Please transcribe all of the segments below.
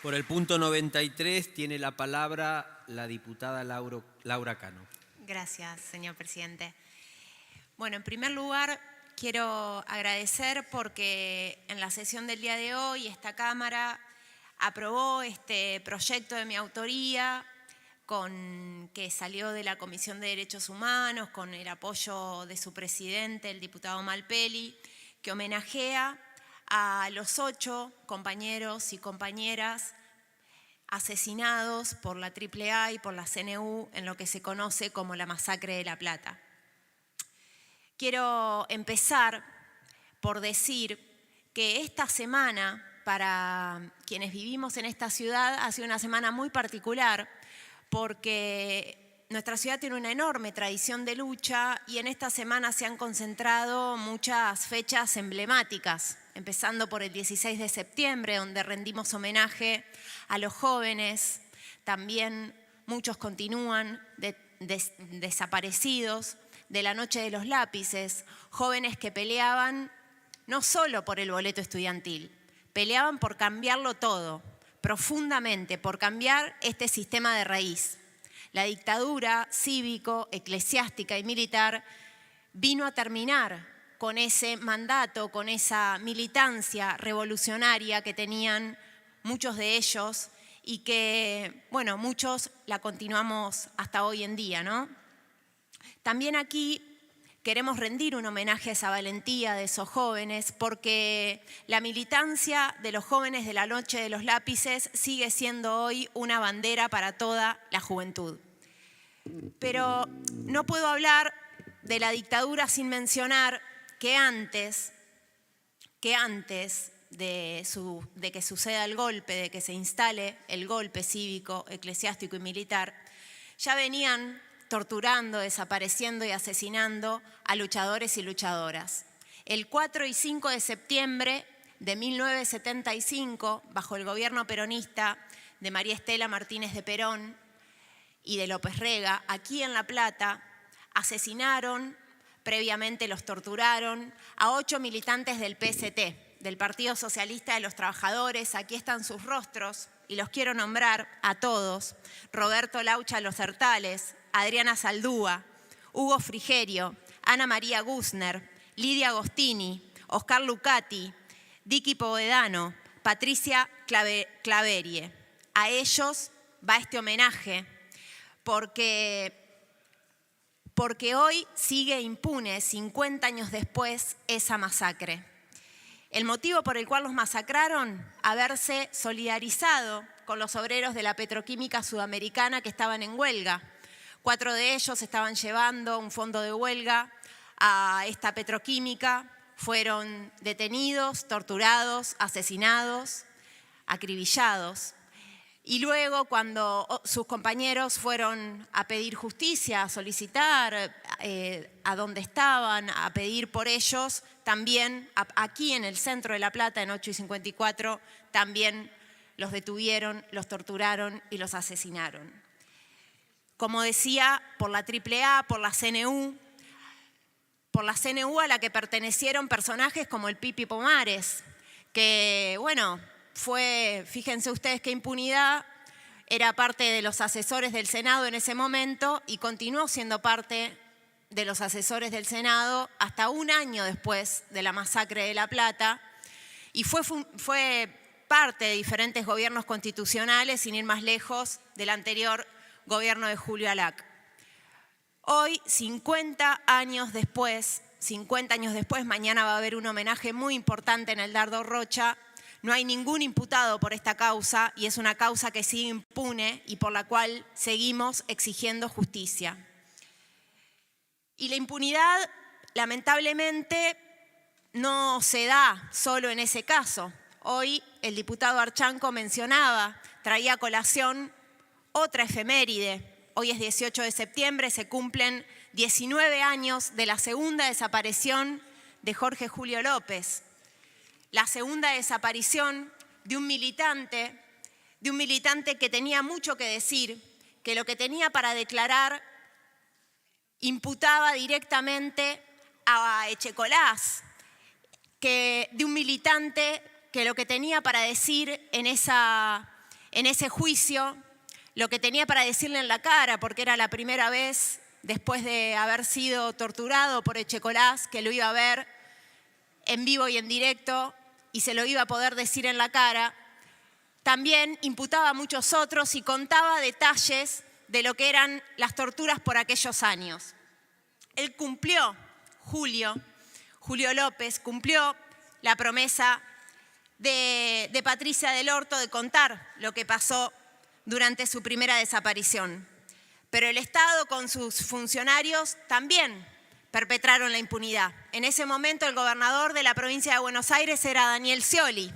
Por el punto 93 tiene la palabra la diputada Laura Cano. Gracias, señor presidente. Bueno, en primer lugar, quiero agradecer porque en la sesión del día de hoy esta Cámara aprobó este proyecto de mi autoría que salió de la Comisión de Derechos Humanos con el apoyo de su presidente, el diputado Malpeli, que homenajea a los 8 compañeros y compañeras asesinados por la AAA y por la CNU en lo que se conoce como la masacre de La Plata. Quiero empezar por decir que esta semana, para quienes vivimos en esta ciudad, ha sido una semana muy particular porque nuestra ciudad tiene una enorme tradición de lucha y en esta semana se han concentrado muchas fechas emblemáticas, empezando por el 16 de septiembre, donde rendimos homenaje a los jóvenes. También muchos continúan desaparecidos de la Noche de los Lápices, jóvenes que peleaban no solo por el boleto estudiantil, peleaban por cambiarlo todo, profundamente, por cambiar este sistema de raíz. La dictadura cívico, eclesiástica y militar vino a terminar con ese mandato, con esa militancia revolucionaria que tenían muchos de ellos y que, bueno, muchos la continuamos hasta hoy en día, ¿no? También aquí queremos rendir un homenaje a esa valentía de esos jóvenes porque la militancia de los jóvenes de la Noche de los Lápices sigue siendo hoy una bandera para toda la juventud. Pero no puedo hablar de la dictadura sin mencionar que antes de que suceda el golpe, de que se instale el golpe cívico, eclesiástico y militar, ya venían torturando, desapareciendo y asesinando a luchadores y luchadoras. El 4 y 5 de septiembre de 1975, bajo el gobierno peronista de María Estela Martínez de Perón y de López Rega, aquí en La Plata, asesinaron, previamente los torturaron, a 8 militantes del PST, del Partido Socialista de los Trabajadores. Aquí están sus rostros y los quiero nombrar a todos: Roberto Laucha Los Hertales, Adriana Saldúa, Hugo Frigerio, Ana María Guzner, Lidia Agostini, Oscar Lucati, Dicky Povedano, Patricia Claverie. A ellos va este homenaje porque hoy sigue impune, 50 años después, esa masacre. El motivo por el cual los masacraron, haberse solidarizado con los obreros de la petroquímica sudamericana que estaban en huelga. 4 de ellos estaban llevando un fondo de huelga a esta petroquímica, fueron detenidos, torturados, asesinados, acribillados. Y luego, cuando sus compañeros fueron a pedir justicia, a solicitar a dónde estaban, a pedir por ellos, también aquí en el centro de La Plata, en 8 y 54, también los detuvieron, los torturaron y los asesinaron. Como decía, por la AAA, por la CNU a la que pertenecieron personajes como el Pipi Pomares, que, bueno, fíjense ustedes qué impunidad, era parte de los asesores del Senado en ese momento y continuó siendo parte de los asesores del Senado hasta un año después de la masacre de La Plata y fue parte de diferentes gobiernos constitucionales, sin ir más lejos, del anterior gobierno de Julio Alac. Hoy, 50 años después, mañana va a haber un homenaje muy importante en el Dardo Rocha. No hay ningún imputado por esta causa y es una causa que sigue impune y por la cual seguimos exigiendo justicia. Y la impunidad, lamentablemente, no se da solo en ese caso. Hoy el diputado Archanco traía a colación otra efeméride. Hoy es 18 de septiembre, se cumplen 19 años de la segunda desaparición de Jorge Julio López. La segunda desaparición de un militante que tenía mucho que decir, que lo que tenía para declarar imputaba directamente a Echecolás, de un militante que lo que tenía para decir en esa en ese juicio lo que tenía para decirle en la cara, porque era la primera vez después de haber sido torturado por Echecolás que lo iba a ver en vivo y en directo y se lo iba a poder decir en la cara. También imputaba a muchos otros y contaba detalles de lo que eran las torturas por aquellos años. Él cumplió, Julio López, cumplió la promesa de Patricia del Orto de contar lo que pasó durante su primera desaparición. Pero el Estado con sus funcionarios también perpetraron la impunidad. En ese momento el gobernador de la provincia de Buenos Aires era Daniel Scioli.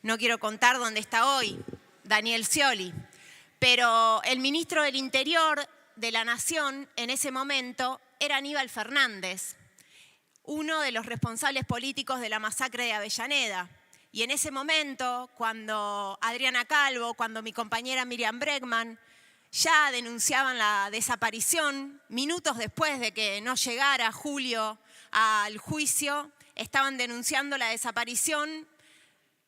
No quiero contar dónde está hoy Daniel Scioli, pero el ministro del Interior de la Nación en ese momento era Aníbal Fernández, uno de los responsables políticos de la masacre de Avellaneda. Y en ese momento, cuando Adriana Calvo, cuando mi compañera Miriam Bregman ya denunciaban la desaparición, minutos después de que no llegara Julio al juicio, estaban denunciando la desaparición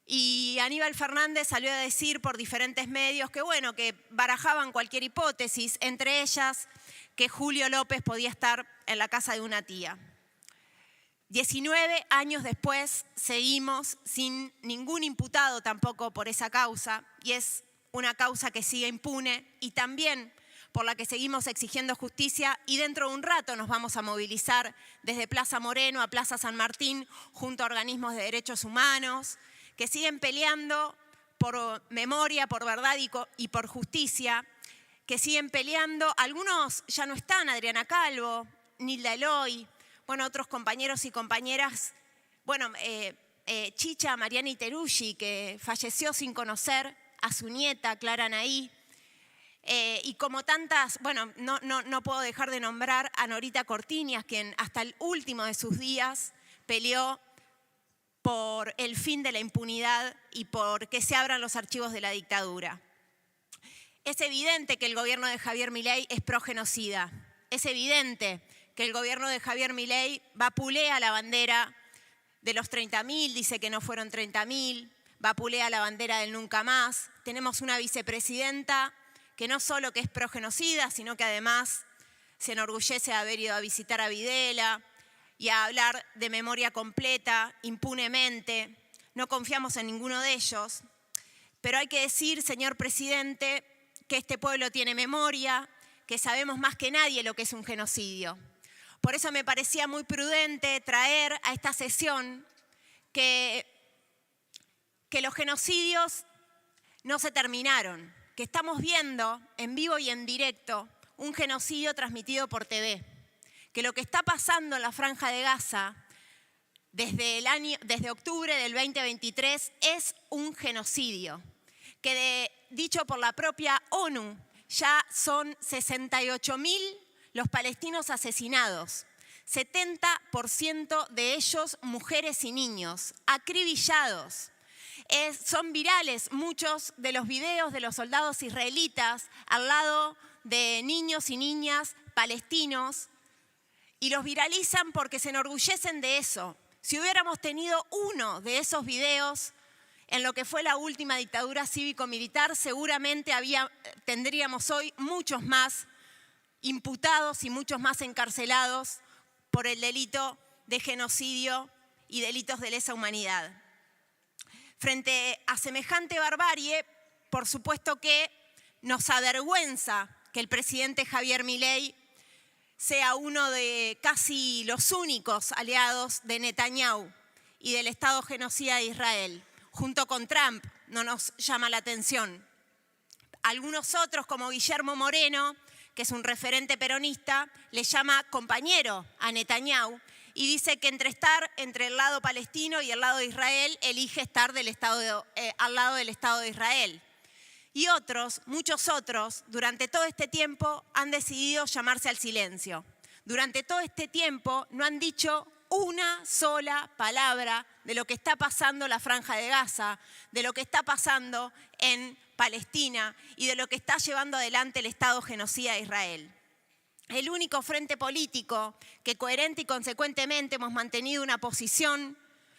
y Aníbal Fernández salió a decir por diferentes medios que, bueno, que barajaban cualquier hipótesis, entre ellas que Julio López podía estar en la casa de una tía. 19 años después seguimos sin ningún imputado tampoco por esa causa y es una causa que sigue impune y también por la que seguimos exigiendo justicia y dentro de un rato nos vamos a movilizar desde Plaza Moreno a Plaza San Martín junto a organismos de derechos humanos que siguen peleando por memoria, por verdad y por justicia, que siguen peleando. Algunos ya no están, Adriana Calvo, Nilda Eloy, bueno, otros compañeros y compañeras, bueno, Chicha Mariana Iteruggi, que falleció sin conocer a su nieta, Clara Naí, y como tantas, bueno, no puedo dejar de nombrar a Norita Cortiñas, quien hasta el último de sus días peleó por el fin de la impunidad y por que se abran los archivos de la dictadura. Es evidente que el gobierno de Javier Milei es progenocida. Es evidente que el gobierno de Javier Milei vapulea la bandera de los 30.000, dice que no fueron 30.000, vapulea la bandera del nunca más. Tenemos una vicepresidenta que no solo que es progenocida, sino que además se enorgullece de haber ido a visitar a Videla y a hablar de memoria completa, impunemente. No confiamos en ninguno de ellos, pero hay que decir, señor presidente, que este pueblo tiene memoria, que sabemos más que nadie lo que es un genocidio. Por eso me parecía muy prudente traer a esta sesión que los genocidios no se terminaron, que estamos viendo en vivo y en directo un genocidio transmitido por TV, que lo que está pasando en la Franja de Gaza desde octubre del 2023 es un genocidio, que dicho por la propia ONU, ya son 68.000 los palestinos asesinados, 70% de ellos mujeres y niños, acribillados. Son virales muchos de los videos de los soldados israelitas al lado de niños y niñas palestinos y los viralizan porque se enorgullecen de eso. Si hubiéramos tenido uno de esos videos en lo que fue la última dictadura cívico-militar, seguramente tendríamos hoy muchos más imputados y muchos más encarcelados por el delito de genocidio y delitos de lesa humanidad. Frente a semejante barbarie, por supuesto que nos avergüenza que el presidente Javier Milei sea uno de casi los únicos aliados de Netanyahu y del Estado genocida de Israel. Junto con Trump, no nos llama la atención. Algunos otros, como Guillermo Moreno, que es un referente peronista, le llama compañero a Netanyahu y dice que entre estar entre el lado palestino y el lado de Israel, elige estar al lado del Estado de Israel. Y otros, muchos otros, durante todo este tiempo han decidido llamarse al silencio. Durante todo este tiempo no han dicho una sola palabra de lo que está pasando en la Franja de Gaza, de lo que está pasando en Palestina y de lo que está llevando adelante el Estado genocida de Israel. El único frente político que coherente y consecuentemente hemos mantenido una posición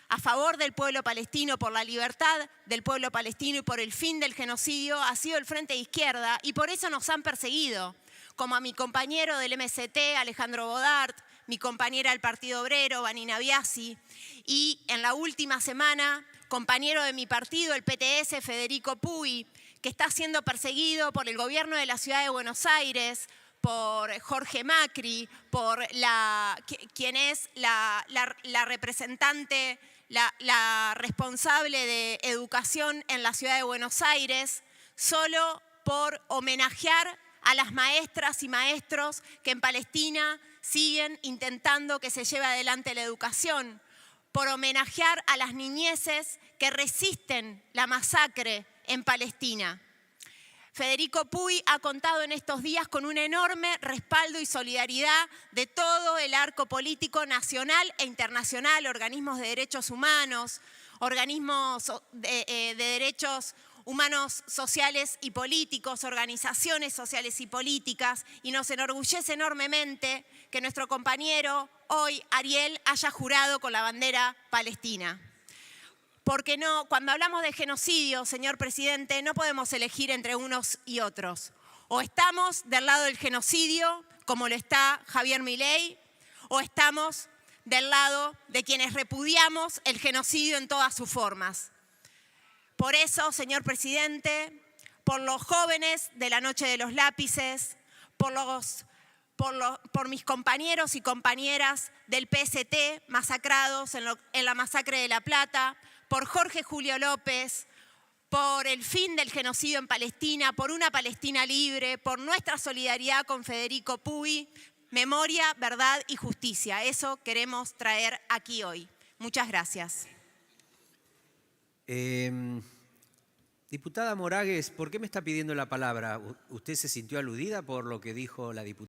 a favor del pueblo palestino, por la libertad del pueblo palestino y por el fin del genocidio ha sido el Frente de Izquierda, y por eso nos han perseguido, como a mi compañero del MST, Alejandro Bodart, mi compañera del Partido Obrero, Vanina Biasi, y en la última semana, compañero de mi partido, el PTS, Federico Puy, que está siendo perseguido por el gobierno de la Ciudad de Buenos Aires, por Jorge Macri, por quien es la representante, la responsable de educación en la Ciudad de Buenos Aires, solo por homenajear a las maestras y maestros que en Palestina siguen intentando que se lleve adelante la educación, por homenajear a las niñeces que resisten la masacre en Palestina. Federico Puy ha contado en estos días con un enorme respaldo y solidaridad de todo el arco político nacional e internacional, organismos de derechos humanos, organismos de derechos humanos sociales y políticos, organizaciones sociales y políticas, y nos enorgullece enormemente que nuestro compañero hoy, Ariel, haya jurado con la bandera palestina. Porque no, cuando hablamos de genocidio, señor presidente, no podemos elegir entre unos y otros. O estamos del lado del genocidio, como lo está Javier Milei, o estamos del lado de quienes repudiamos el genocidio en todas sus formas. Por eso, señor presidente, por los jóvenes de la Noche de los Lápices, por mis compañeros y compañeras del PST masacrados en la masacre de La Plata, por Jorge Julio López, por el fin del genocidio en Palestina, por una Palestina libre, por nuestra solidaridad con Federico Puy, memoria, verdad y justicia. Eso queremos traer aquí hoy. Muchas gracias. Diputada Moragues, ¿por qué me está pidiendo la palabra? ¿Usted se sintió aludida por lo que dijo la diputada?